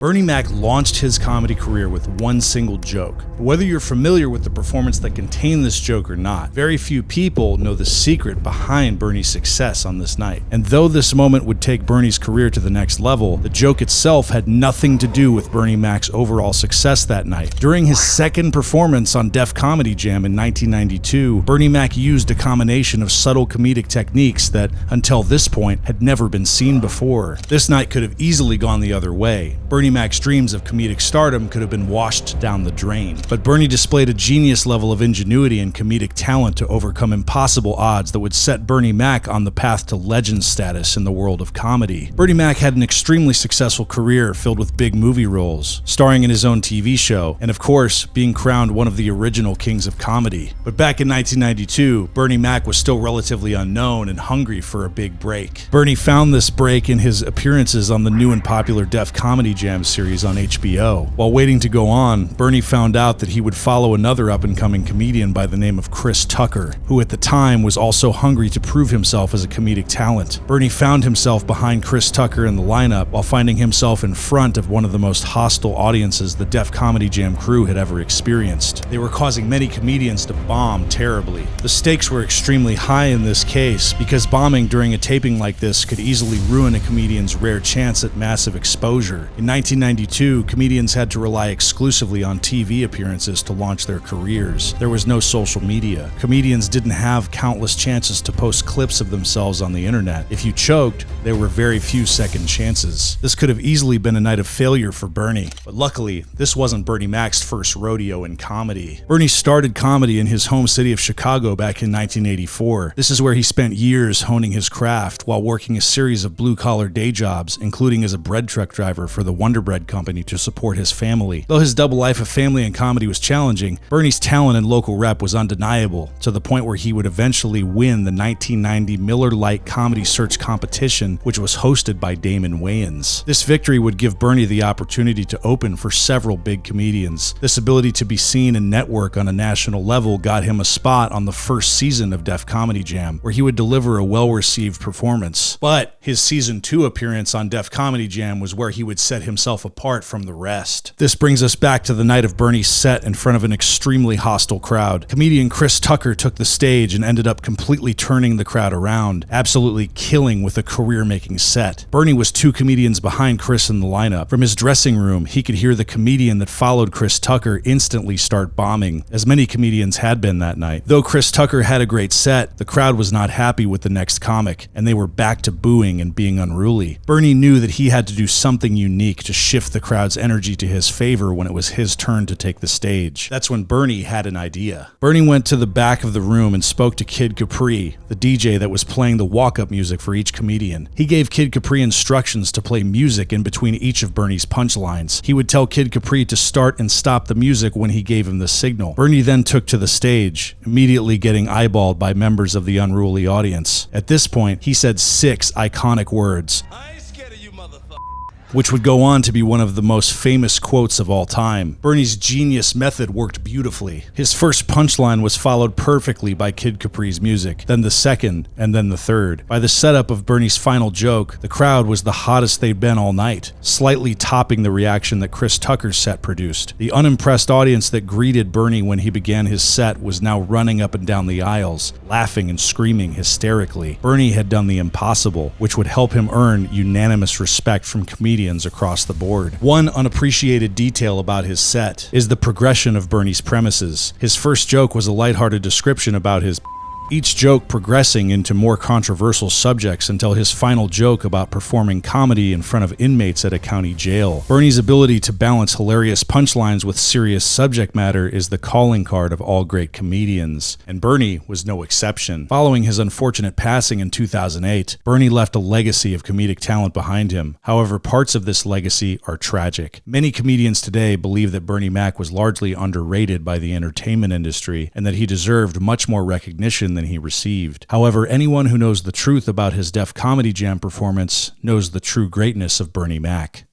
Bernie Mac launched his comedy career with one single joke. But whether you're familiar with the performance that contained this joke or not, very few people know the secret behind Bernie's success on this night. And though this moment would take Bernie's career to the next level, the joke itself had nothing to do with Bernie Mac's overall success that night. During his second performance on Def Comedy Jam in 1992, Bernie Mac used a combination of subtle comedic techniques that, until this point, had never been seen before. This night could have easily gone the other way. Bernie Mac's dreams of comedic stardom could have been washed down the drain. But Bernie displayed a genius level of ingenuity and comedic talent to overcome impossible odds that would set Bernie Mac on the path to legend status in the world of comedy. Bernie Mac had an extremely successful career filled with big movie roles, starring in his own TV show, and of course, being crowned one of the original kings of comedy. But back in 1992, Bernie Mac was still relatively unknown and hungry for a big break. Bernie found this break in his appearances on the new and popular Def Comedy Jam series on HBO. While waiting to go on, Bernie found out that he would follow another up-and-coming comedian by the name of Chris Tucker, who at the time was also hungry to prove himself as a comedic talent. Bernie found himself behind Chris Tucker in the lineup while finding himself in front of one of the most hostile audiences the Def Comedy Jam crew had ever experienced. They were causing many comedians to bomb terribly. The stakes were extremely high in this case because bombing during a taping like this could easily ruin a comedian's rare chance at massive exposure. In 1992, comedians had to rely exclusively on TV appearances to launch their careers. There was no social media. Comedians didn't have countless chances to post clips of themselves on the internet. If you choked, there were very few second chances. This could have easily been a night of failure for Bernie, but luckily, this wasn't Bernie Mac's first rodeo in comedy. Bernie started comedy in his home city of Chicago back in 1984. This is where he spent years honing his craft while working a series of blue-collar day jobs, including as a bread truck driver for the Wonder Bread Company to support his family. Though his double life of family and comedy was challenging, Bernie's talent and local rep was undeniable, to the point where he would eventually win the 1990 Miller Lite Comedy Search competition, which was hosted by Damon Wayans. This victory would give Bernie the opportunity to open for several big comedians. This ability to be seen and network on a national level got him a spot on the first season of Def Comedy Jam, where he would deliver a well-received performance. But his season 2 appearance on Def Comedy Jam was where he would set himself apart from the rest. This brings us back to the night of Bernie's set in front of an extremely hostile crowd. Comedian Chris Tucker took the stage and ended up completely turning the crowd around, absolutely killing with a career-making set. Bernie was 2 comedians behind Chris in the lineup. From his dressing room, he could hear the comedian that followed Chris Tucker instantly start bombing, as many comedians had been that night. Though Chris Tucker had a great set, the crowd was not happy with the next comic, and they were back to booing and being unruly. Bernie knew that he had to do something unique to shift the crowd's energy to his favor when it was his turn to take the stage. That's when Bernie had an idea. Bernie went to the back of the room and spoke to Kid Capri, the DJ that was playing the walk-up music for each comedian. He gave Kid Capri instructions to play music in between each of Bernie's punchlines. He would tell Kid Capri to start and stop the music when he gave him the signal. Bernie then took to the stage, immediately getting eyeballed by members of the unruly audience. At this point, he said 6 iconic words, which would go on to be one of the most famous quotes of all time. Bernie's genius method worked beautifully. His first punchline was followed perfectly by Kid Capri's music, then the second, and then the third. By the setup of Bernie's final joke, the crowd was the hottest they'd been all night, slightly topping the reaction that Chris Tucker's set produced. The unimpressed audience that greeted Bernie when he began his set was now running up and down the aisles, laughing and screaming hysterically. Bernie had done the impossible, which would help him earn unanimous respect from comedians across the board. One unappreciated detail about his set is the progression of Bernie's premises. His first joke was a lighthearted description about his each joke progressing into more controversial subjects until his final joke about performing comedy in front of inmates at a county jail. Bernie's ability to balance hilarious punchlines with serious subject matter is the calling card of all great comedians, and Bernie was no exception. Following his unfortunate passing in 2008, Bernie left a legacy of comedic talent behind him. However, parts of this legacy are tragic. Many comedians today believe that Bernie Mac was largely underrated by the entertainment industry and that he deserved much more recognition than he received. However, anyone who knows the truth about his Def Comedy Jam performance knows the true greatness of Bernie Mac.